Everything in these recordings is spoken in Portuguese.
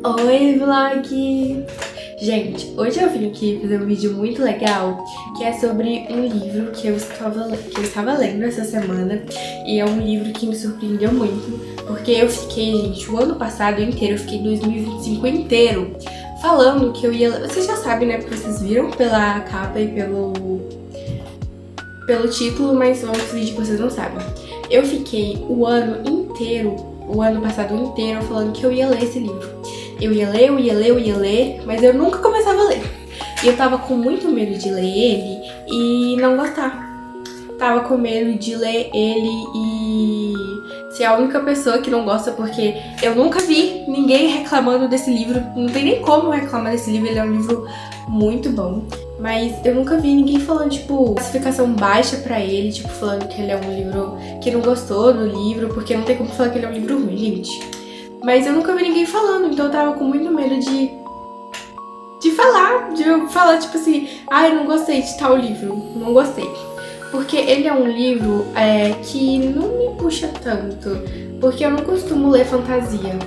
Oi, vlog! Gente, hoje eu vim aqui fazer um vídeo muito legal, que é sobre um livro que eu estava lendo essa semana, e é um livro que me surpreendeu muito, porque eu fiquei, gente, o ano passado inteiro, eu fiquei 2025 inteiro falando que eu ia... Vocês já sabem, né, porque vocês viram pela capa e pelo título, mas vamos fingir que vocês não sabem. Eu fiquei o ano passado inteiro falando que eu ia ler esse livro. Eu ia ler, mas eu nunca começava a ler. E eu tava com muito medo de ler ele e não gostar. Tava com medo de ler ele e ser a única pessoa que não gosta, porque eu nunca vi ninguém reclamando desse livro. Não tem nem como reclamar desse livro, ele é um livro muito bom. Mas eu nunca vi ninguém falando, tipo, classificação baixa pra ele, tipo, falando que ele é um livro que não gostou do livro, porque não tem como falar que ele é um livro ruim, gente. Mas eu nunca vi ninguém falando, então eu tava com muito medo de falar, tipo assim, eu não gostei de tal livro, não gostei. Porque ele é um livro que não me puxa tanto, porque eu não costumo ler fantasia.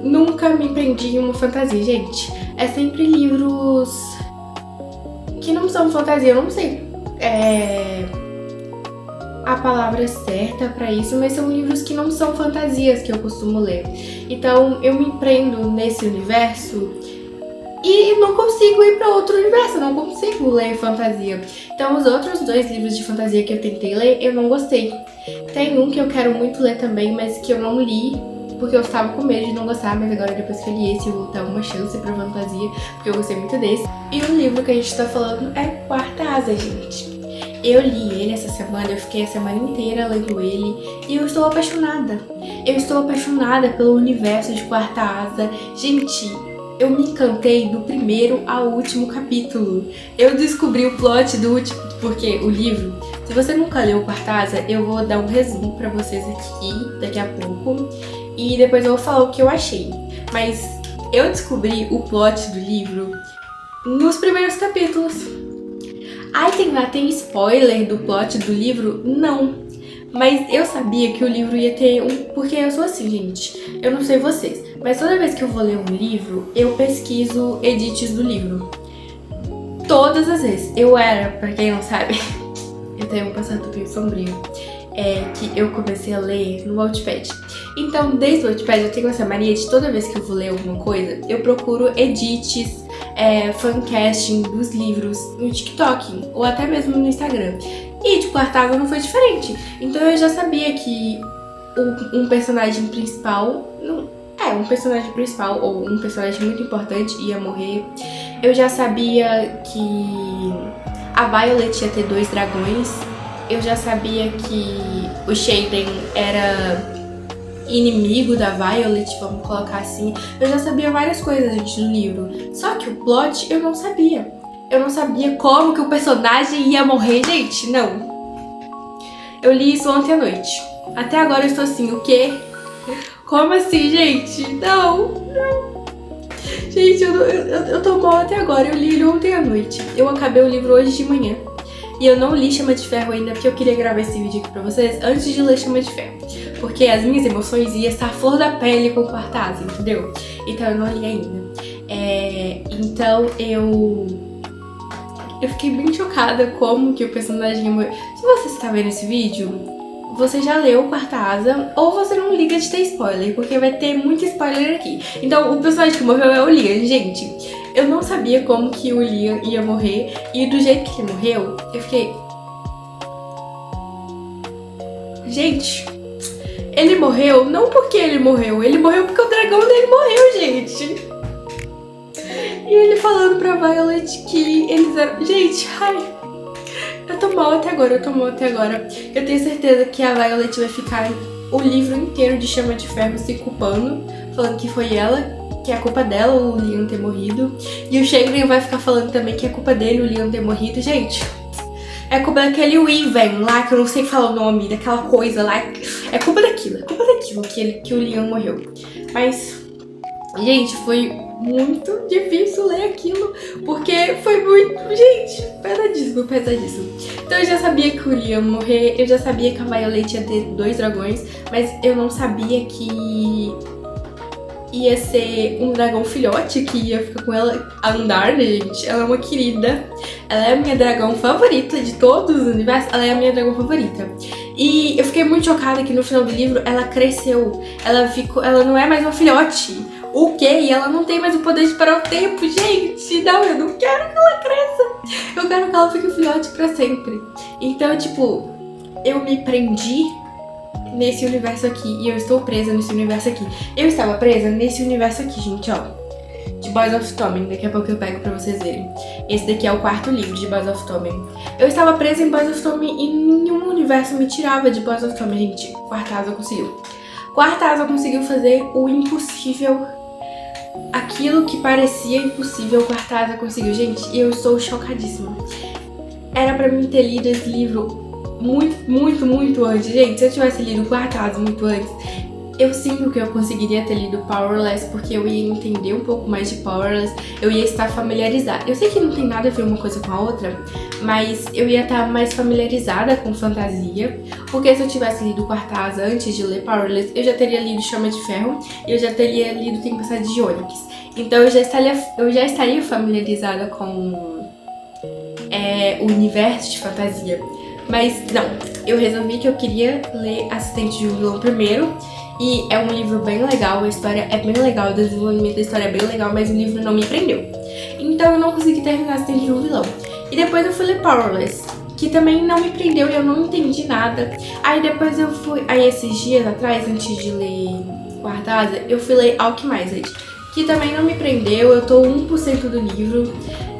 Nunca me prendi em uma fantasia, gente. É sempre livros que não são fantasia, eu não sei a palavra certa pra isso, mas são livros que não são fantasias que eu costumo ler. Então eu me prendo nesse universo e não consigo ir pra outro universo, não consigo ler fantasia. Então os outros dois livros de fantasia que eu tentei ler, eu não gostei. Tem um que eu quero muito ler também, mas que eu não li, porque eu estava com medo de não gostar, mas agora depois que eu li esse, eu vou dar uma chance pra fantasia, porque eu gostei muito desse. E o livro que a gente tá falando é Quarta Asa, gente. Eu li ele essa semana, eu fiquei a semana inteira lendo ele e eu estou apaixonada. Eu estou apaixonada pelo universo de Quarta Asa. Gente, eu me encantei do primeiro ao último capítulo. Eu descobri o plot do último, porque o livro, se você nunca leu Quarta Asa, eu vou dar um resumo pra vocês aqui daqui a pouco. E depois eu vou falar o que eu achei. Mas eu descobri o plot do livro nos primeiros capítulos. Tem spoiler do plot do livro? Não. Mas eu sabia que o livro ia ter um... Porque eu sou assim, gente. Eu não sei vocês, mas toda vez que eu vou ler um livro, eu pesquiso edits do livro. Todas as vezes. Pra quem não sabe, eu tenho um passado bem sombrio. Que eu comecei a ler no Wattpad. Então, desde o Wattpad, eu tenho essa mania de toda vez que eu vou ler alguma coisa, eu procuro edits, fancasting dos livros no TikTok, ou até mesmo no Instagram. E de Quarta Asa não foi diferente. Então eu já sabia que um personagem principal, um personagem principal ou um personagem muito importante ia morrer. Eu já sabia que a Violet ia ter 2 dragões. Eu já sabia que o Xaden era inimigo da Violet, vamos colocar assim. Eu já sabia várias coisas, gente, do livro. Só que o plot eu não sabia. Eu não sabia como que o personagem ia morrer, gente, não. Eu li isso ontem à noite. Até agora eu estou assim, o quê? Como assim, gente? Não. Gente, eu tô mal até agora. Eu li ele ontem à noite. Eu acabei o livro hoje de manhã. E eu não li Chama de Ferro ainda, porque eu queria gravar esse vídeo aqui pra vocês antes de ler Chama de Ferro. Porque as minhas emoções iam estar à flor da pele com Quarta Asa, entendeu? Então eu não li ainda. Então eu fiquei bem chocada como que o personagem morreu. Se você está vendo esse vídeo, você já leu Quarta Asa, ou você não liga de ter spoiler, porque vai ter muito spoiler aqui. Então o personagem que morreu é o Liam, gente. Eu não sabia como que o Liam ia morrer, e do jeito que ele morreu, eu fiquei... Gente, ele morreu não porque ele morreu porque o dragão dele morreu, gente. E ele falando pra Violet que eles eram... Gente, eu tô mal até agora. Eu tenho certeza que a Violet vai ficar o livro inteiro de Chama de Ferro se culpando, falando que foi ela, que é a culpa dela o Liam ter morrido. E o Xaden vai ficar falando também que é culpa dele o Liam ter morrido. Gente, é culpa daquele Weaven lá, que eu não sei falar o nome, daquela coisa lá. É culpa daquilo que o Liam morreu. Mas, gente, foi muito difícil ler aquilo, porque foi muito... Gente, pesadíssimo. Então eu já sabia que o Liam ia morrer, eu já sabia que a Violet ia ter 2 dragões, mas eu não sabia que ia ser um dragão filhote que ia ficar com ela a andar, né, gente? Ela é uma querida. Ela é a minha dragão favorita de todos os universos. Ela é a minha dragão favorita. E eu fiquei muito chocada que no final do livro ela cresceu. Ela não é mais uma filhote. O quê? E ela não tem mais o poder de parar o tempo, gente. Não, eu não quero que ela cresça. Eu quero que ela fique filhote pra sempre. Então, tipo, eu me prendi nesse universo aqui e eu estou presa nesse universo aqui. Eu estava presa nesse universo aqui, gente, ó, de Boys of Tommen. Daqui a pouco eu pego pra vocês verem. Esse daqui é o 4º livro de Boys of Tommen. Eu estava presa em Boys of Tommen e nenhum universo me tirava de Boys of Tommen, gente. Quarta Asa conseguiu. Quarta Asa conseguiu fazer o impossível. Aquilo que parecia impossível, Quarta Asa conseguiu. Gente, eu estou chocadíssima. Era pra mim ter lido esse livro muito antes. Gente, se eu tivesse lido Quarta Asa muito antes, eu sinto que eu conseguiria ter lido Powerless, porque eu ia entender um pouco mais de Powerless, eu ia estar familiarizada. Eu sei que não tem nada a ver uma coisa com a outra, mas eu ia estar mais familiarizada com fantasia, porque se eu tivesse lido Quarta Asa antes de ler Powerless, eu já teria lido Chama de Ferro e eu já teria lido Tempestade de Ônix. Então eu já estaria familiarizada com o universo de fantasia. Mas não, eu resolvi que eu queria ler Assistente de um Vilão primeiro. E é um livro bem legal, a história é bem legal, o desenvolvimento da história é bem legal, mas o livro não me prendeu. Então eu não consegui terminar Assistente de um Vilão. E depois eu fui ler Powerless, que também não me prendeu e eu não entendi nada. Aí depois eu fui, esses dias atrás, antes de ler Quarta Asa, eu fui ler Alchemized, que também não me prendeu, eu tô 1% do livro.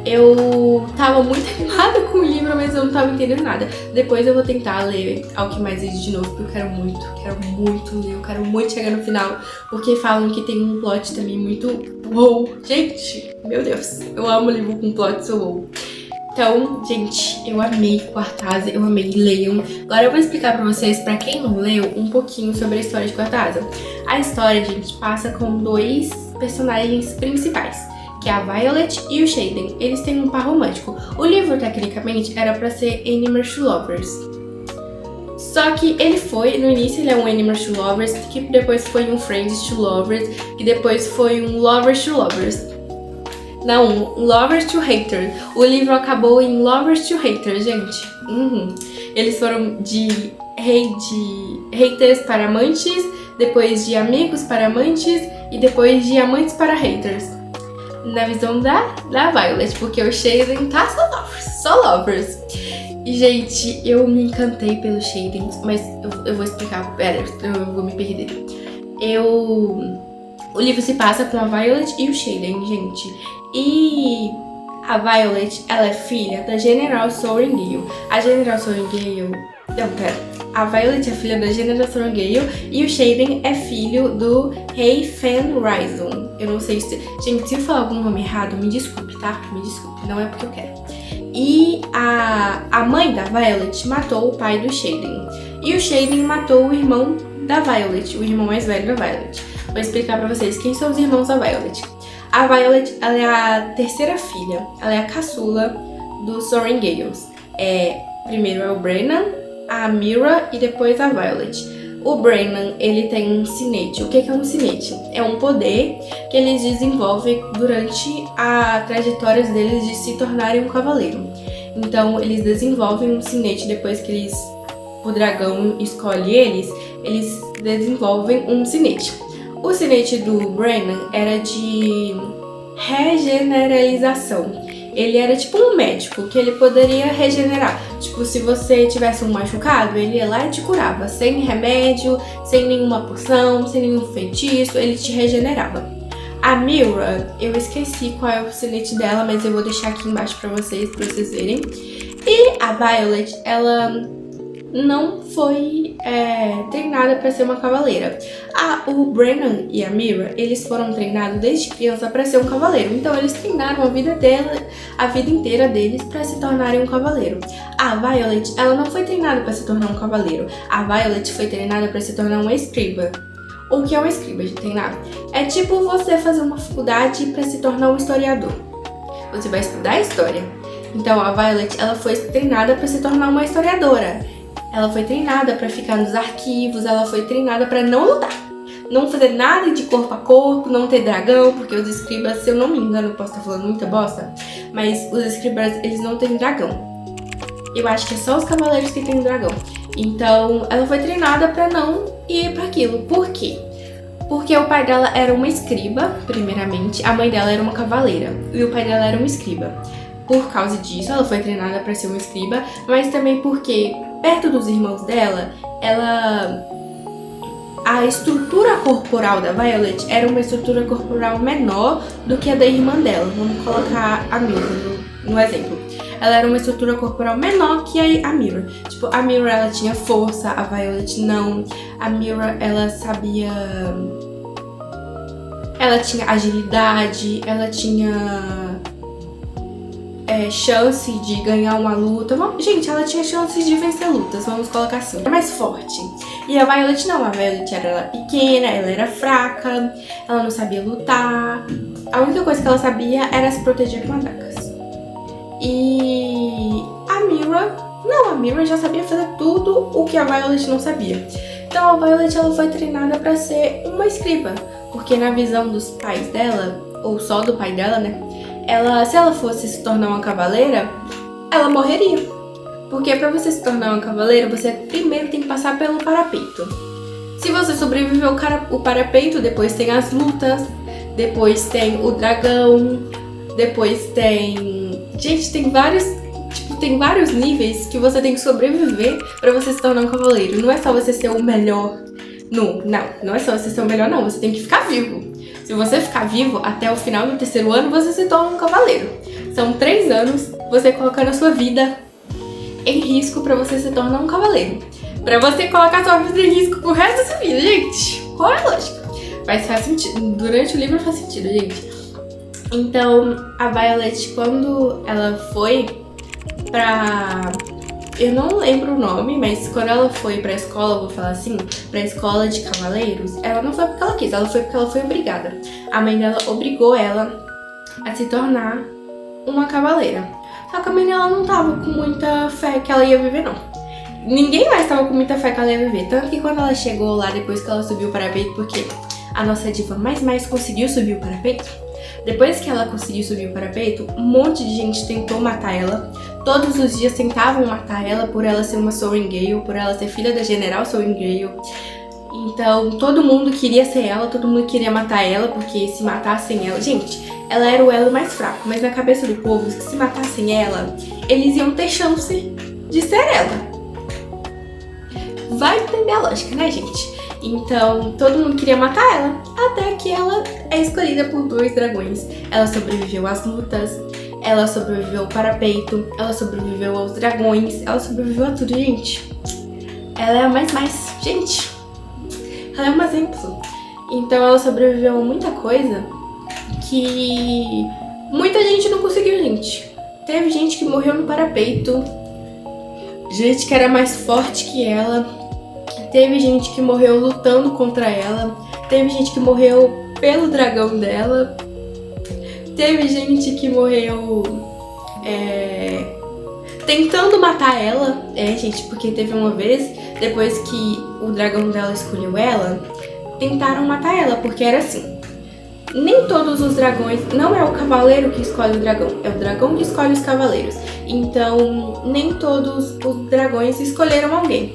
Eu tava muito animada com o livro, mas eu não tava entendendo nada. Depois eu vou tentar ler Alchemized de novo, porque eu quero muito ler, eu quero muito chegar no final, porque falam que tem um plot também muito wow. Gente, meu Deus, eu amo livro com plot so wow. Então, gente, eu amei Quarta Asa, eu amei, leiam. Agora eu vou explicar pra vocês, pra quem não leu, um pouquinho sobre a história de Quarta Asa. A história, gente, passa com 2 personagens principais, que é a Violet e o Xaden. Eles têm um par romântico. O livro, tecnicamente, era pra ser Enemies to Lovers. Só que ele foi, no início ele é um Enemies to Lovers, que depois foi um Friends to Lovers, que depois foi um Lovers to Lovers. Não, Lovers to Haters. O livro acabou em Lovers to Haters, gente. Eles foram de haters para amantes, depois de amigos para amantes e depois de amantes para haters. Na visão da Violet, porque o Xaden tá só lovers. E, gente, eu me encantei pelo Xaden, mas eu vou explicar, pera, eu vou me perder. O livro se passa com a Violet e o Xaden, gente. E a Violet, ela é filha da General Sorrengail. A General Sorrengail... Não, pera. A Violet é filha da General Sorrengail e o Xaden é filho do Rei Fenrysson. Eu não sei se... Gente, se eu falar algum nome errado, me desculpe, tá? Me desculpe, não é porque eu quero. E a mãe da Violet matou o pai do Xaden. E o Xaden matou o irmão da Violet, o irmão mais velho da Violet. Vou explicar pra vocês quem são os irmãos da Violet. A Violet, ela é a 3ª filha, ela é a caçula dos Sorrengails. Primeiro é o Brennan, a Mira e depois a Violet. O Brennan, ele tem um sinete. O que é um sinete? É um poder que eles desenvolvem durante a trajetória deles de se tornarem um cavaleiro. Então, eles desenvolvem um sinete depois que o dragão escolhe eles desenvolvem um sinete. O sinete do Brennan era de regeneralização. Ele era tipo um médico, que ele poderia regenerar. Tipo, se você tivesse um machucado, ele ia lá e te curava. Sem remédio, sem nenhuma poção, sem nenhum feitiço, ele te regenerava. A Mira, eu esqueci qual é o sinete dela, mas eu vou deixar aqui embaixo pra vocês verem. E a Violet, ela não foi treinada para ser uma cavaleira. O Brennan e a Mira, eles foram treinados desde criança para ser um cavaleiro. Então eles treinaram a vida inteira deles para se tornarem um cavaleiro. A Violet, ela não foi treinada para se tornar um cavaleiro. A Violet foi treinada para se tornar uma escriba. O que é uma escriba, de treinar? É tipo você fazer uma faculdade para se tornar um historiador. Você vai estudar história. Então a Violet, ela foi treinada para se tornar uma historiadora. Ela foi treinada para ficar nos arquivos, ela foi treinada para não lutar. não fazer nada de corpo a corpo, não ter dragão, porque os escribas, se eu não me engano, posso estar falando muita bosta, mas os escribas, eles não têm dragão. Eu acho que é só os cavaleiros que têm dragão. Então, ela foi treinada pra não ir pra aquilo. Por quê? Porque o pai dela era uma escriba, primeiramente, a mãe dela era uma cavaleira e o pai dela era um escriba. Por causa disso, ela foi treinada pra ser uma escriba, mas também porque, perto dos irmãos dela, a estrutura corporal da Violet era uma estrutura corporal menor do que a da irmã dela. Vamos colocar a Mirror no exemplo. Ela era uma estrutura corporal menor que a Mirror. Tipo, a Mirror, ela tinha força, a Violet não. A Mirror, ela sabia... Ela tinha agilidade, ela tinha... chance de ganhar uma luta. Gente, ela tinha chances de vencer lutas, vamos colocar assim. Era mais forte. E a Violet não. A Violet era pequena, ela era fraca, ela não sabia lutar. A única coisa que ela sabia era se proteger com adacas. E a Mirror, não, a Mirror já sabia fazer tudo o que a Violet não sabia. Então a Violet, ela foi treinada pra ser uma escriba, porque na visão dos pais dela, ou só do pai dela, né, se ela fosse se tornar uma cavaleira, ela morreria. Porque pra você se tornar uma cavaleira, você primeiro tem que passar pelo parapeito. Se você sobreviver o parapeito, depois tem as lutas, depois tem o dragão, depois tem... Gente, tem vários níveis que você tem que sobreviver pra você se tornar um cavaleiro. Não é só você ser o melhor. Não é só você ser o melhor, não. Você tem que ficar vivo. Se você ficar vivo, até o final do 3º ano, você se torna um cavaleiro. São 3 anos você colocando a sua vida em risco pra você se tornar um cavaleiro. Pra você colocar a sua vida em risco pro resto da sua vida, gente. Qual é a lógica? Mas faz sentido. Durante o livro faz sentido, gente. Então, a Violet, quando ela foi pra... Eu não lembro o nome, mas quando ela foi pra escola, vou falar assim, pra escola de cavaleiros, ela não foi porque ela quis, ela foi porque ela foi obrigada. A mãe dela obrigou ela a se tornar uma cavaleira. Só que a mãe dela não tava com muita fé que ela ia viver, não. Ninguém mais tava com muita fé que ela ia viver. Tanto que quando ela chegou lá, depois que ela subiu o parapeito, porque a nossa diva mais conseguiu subir o parapeito, depois que ela conseguiu subir o parapeito, um monte de gente tentou matar ela. Todos os dias tentavam matar ela por ela ser uma Soaring Gale, por ela ser filha da General Soaring Gale. Então, todo mundo queria ser ela, todo mundo queria matar ela, porque se matassem ela... Gente, ela era o elo mais fraco, mas na cabeça do povo, que se matassem ela, eles iam ter chance de ser ela. Vai entender a lógica, né, gente? Então, todo mundo queria matar ela, até que ela é escolhida por 2 dragões. Ela sobreviveu às lutas, ela sobreviveu ao parapeito, ela sobreviveu aos dragões, ela sobreviveu a tudo, gente. Ela é a mais. Gente, ela é um exemplo. Então, ela sobreviveu a muita coisa que muita gente não conseguiu, gente. Teve gente que morreu no parapeito, gente que era mais forte que ela. Teve gente que morreu lutando contra ela. Teve gente que morreu pelo dragão dela. Teve gente que morreu tentando matar ela. Gente, porque teve uma vez, depois que o dragão dela escolheu ela, tentaram matar ela, porque era assim. Nem todos os dragões... Não é o cavaleiro que escolhe o dragão, é o dragão que escolhe os cavaleiros. Então, nem todos os dragões escolheram alguém.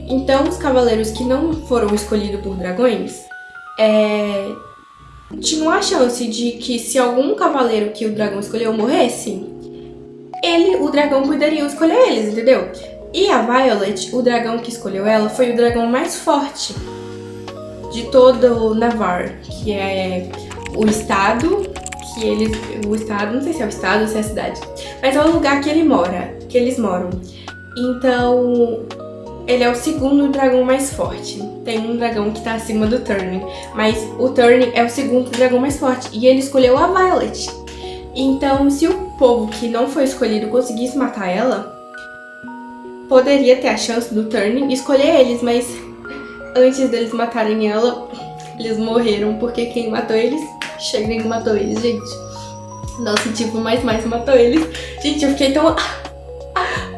Então, os cavaleiros que não foram escolhidos por dragões tinham a chance de que, se algum cavaleiro que o dragão escolheu morresse, o dragão poderia escolher eles, entendeu? E a Violet, o dragão que escolheu ela, foi o dragão mais forte de todo o Navarre, que é o estado o estado, não sei se é o estado ou se é a cidade, mas é o lugar que eles moram. Então, ele é o 2º dragão mais forte. Tem um dragão que tá acima do Turning, mas o Turning é o 2º dragão mais forte. E ele escolheu a Violet. Então, se o povo que não foi escolhido conseguisse matar ela, poderia ter a chance do Turning escolher eles, mas antes deles matarem ela, eles morreram, porque quem matou eles? Shayne matou eles, gente. Nossa, tipo, mais matou eles. Gente, eu fiquei tão...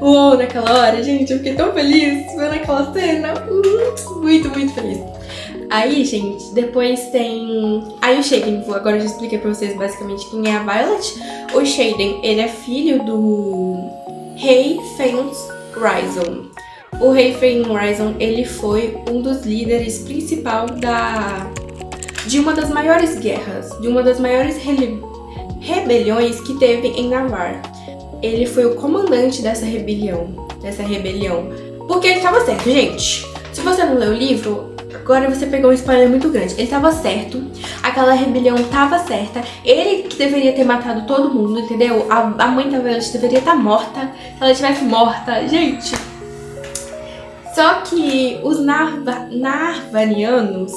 Uou, naquela hora, gente, eu fiquei tão feliz vendo aquela cena. Muito feliz. Aí, gente, depois tem... Aí o Xaden, agora eu já expliquei pra vocês basicamente quem é a Violet. O Xaden, ele é filho do Rei Fenrysson. O Rei Fenrysson, ele foi um dos líderes principal de uma das maiores guerras, de uma das maiores rebeliões que teve em Navarre. Ele foi o comandante dessa rebelião. Porque ele tava certo, gente. Se você não leu o livro, agora você pegou um spoiler muito grande. Ele tava certo, aquela rebelião tava certa. Ele que deveria ter matado todo mundo, entendeu? A mãe da Violet deveria estar morta. Se ela estivesse morta, gente. Só que os narvanianos,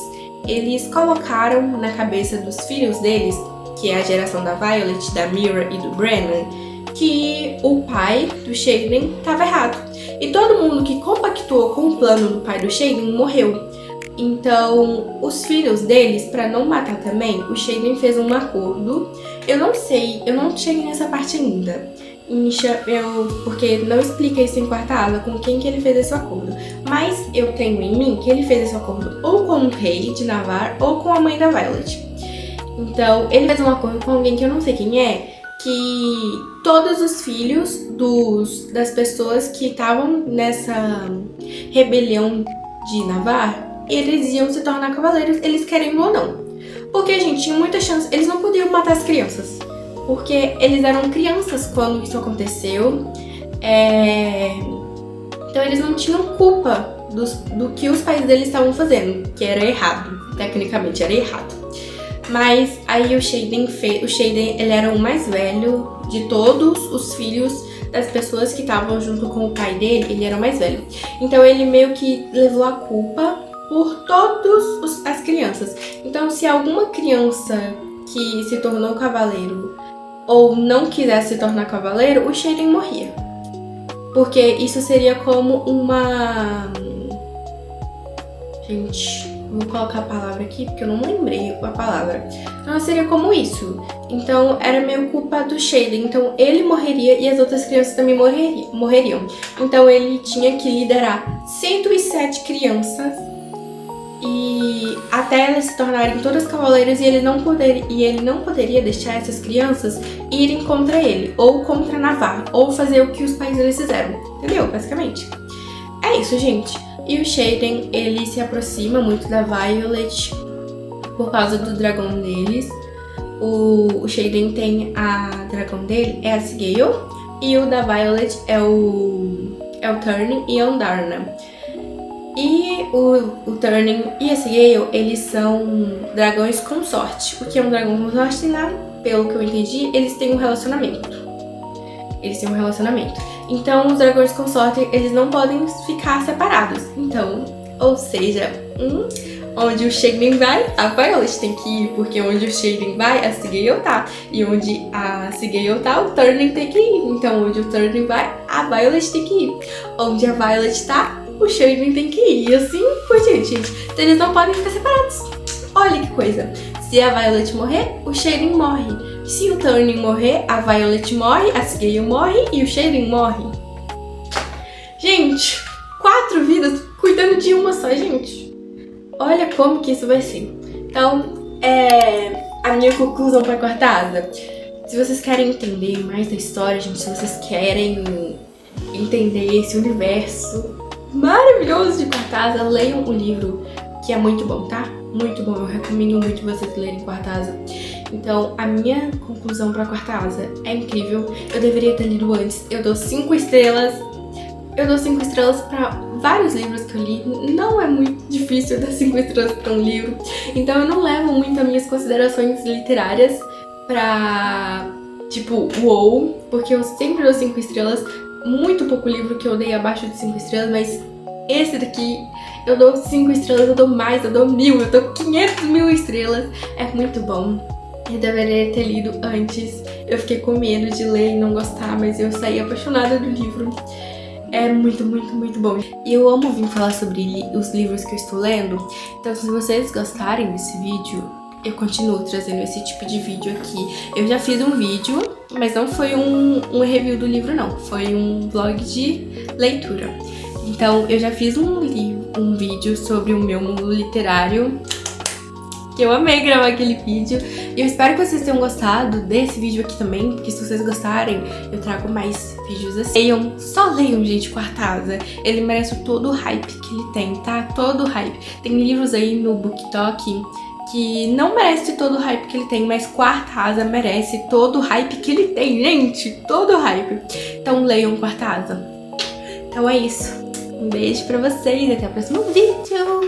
eles colocaram na cabeça dos filhos deles, que é a geração da Violet, da Mira e do Brennan, que o pai do Xaden estava errado. E todo mundo que compactuou com o plano do pai do Xaden morreu. Então, os filhos deles, para não matar também, o Xaden fez um acordo. Eu não sei, eu não cheguei nessa parte ainda. Porque não explica isso em Quarta Asa com quem que ele fez esse acordo. Mas eu tenho em mim que ele fez esse acordo ou com o rei de Navarre ou com a mãe da Violet. Então, ele fez um acordo com alguém que eu não sei quem é, que todos os filhos das pessoas que estavam nessa rebelião de Navarre, eles iam se tornar cavaleiros, eles querendo ou não. Porque, gente, tinha muita chance, eles não podiam matar as crianças. Porque eles eram crianças quando isso aconteceu. Então eles não tinham culpa do que os pais deles estavam fazendo, que era errado. Tecnicamente era errado. Mas aí o Xaden, ele era o mais velho de todos os filhos das pessoas que estavam junto com o pai dele, ele era o mais velho. Então ele meio que levou a culpa por todas as crianças. Então se alguma criança que se tornou cavaleiro ou não quisesse se tornar cavaleiro, o Xaden morria. Porque isso seria como uma... Gente, vou colocar a palavra aqui porque eu não lembrei a palavra. Então seria como isso. Então era meio culpa do Xaden. Então ele morreria e as outras crianças também morreriam. Então ele tinha que liderar 107 crianças e até elas se tornarem todas cavaleiras, e ele não poderia deixar essas crianças irem contra ele, ou contra Navarre, ou fazer o que os pais deles fizeram, entendeu? Basicamente. É isso, gente. E o Xaden, ele se aproxima muito da Violet por causa do dragão deles. O Xaden tem a dragão dele, é a Sigale, e o da Violet é o Turning e a Ondarna. E o Turning e a Sigale, eles são dragões consorte. O que é um dragão consorte, né? Pelo que eu entendi, eles têm um relacionamento. Então, os dragões consorte, eles não podem ficar separados. Então, ou seja, onde o Xaden vai, a Violet tem que ir. Porque onde o Xaden vai, a Sigale tá. E onde a Sigale tá, o Turning tem que ir. Então, onde o Turning vai, a Violet tem que ir. Onde a Violet tá, o Xaden tem que ir. E assim por diante, gente. Então eles não podem ficar separados. Olha que coisa. Se a Violet morrer, o Xaden morre. Se o Turning morrer, a Violet morre, a Sigale morre e o Xaden morre. Gente, 4 vidas cuidando de uma só, gente. Olha como que isso vai ser. Então, a minha conclusão pra Quarta Asa. Se vocês querem entender mais da história, gente, se vocês querem entender esse universo maravilhoso de Quarta Asa, leiam o livro, que é muito bom, tá? Muito bom, eu recomendo muito vocês lerem Quarta Asa. Então, a minha conclusão pra Quarta Asa é incrível. Eu deveria ter lido antes. Eu dou 5 estrelas. Eu dou 5 estrelas pra vários livros que eu li. Não é muito difícil dar 5 estrelas pra um livro. Então, eu não levo muito as minhas considerações literárias pra, tipo, uou, porque eu sempre dou 5 estrelas. Muito pouco livro que eu dei abaixo de 5 estrelas, mas esse daqui eu dou 5 estrelas, eu dou mais, eu dou 1000, eu dou 500 mil estrelas. É muito bom. Eu deveria ter lido antes. Eu fiquei com medo de ler e não gostar, mas eu saí apaixonada do livro. É muito, muito, muito bom. E eu amo vir falar sobre os livros que eu estou lendo. Então, se vocês gostarem desse vídeo, eu continuo trazendo esse tipo de vídeo aqui. Eu já fiz um vídeo, mas não foi um review do livro, não. Foi um vlog de leitura. Então, eu já fiz um livro, um vídeo sobre o meu mundo literário, que eu amei gravar aquele vídeo. E eu espero que vocês tenham gostado desse vídeo aqui também, porque se vocês gostarem, eu trago mais vídeos assim. Leiam, só leiam, gente, Quarta Asa. Ele merece todo o hype que ele tem, tá? Todo o hype. Tem livros aí no BookTok que não merece todo o hype que ele tem, mas Quarta Asa merece todo o hype que ele tem, gente. Todo o hype. Então leiam Quarta Asa. Então é isso. Um beijo pra vocês, até o próximo vídeo!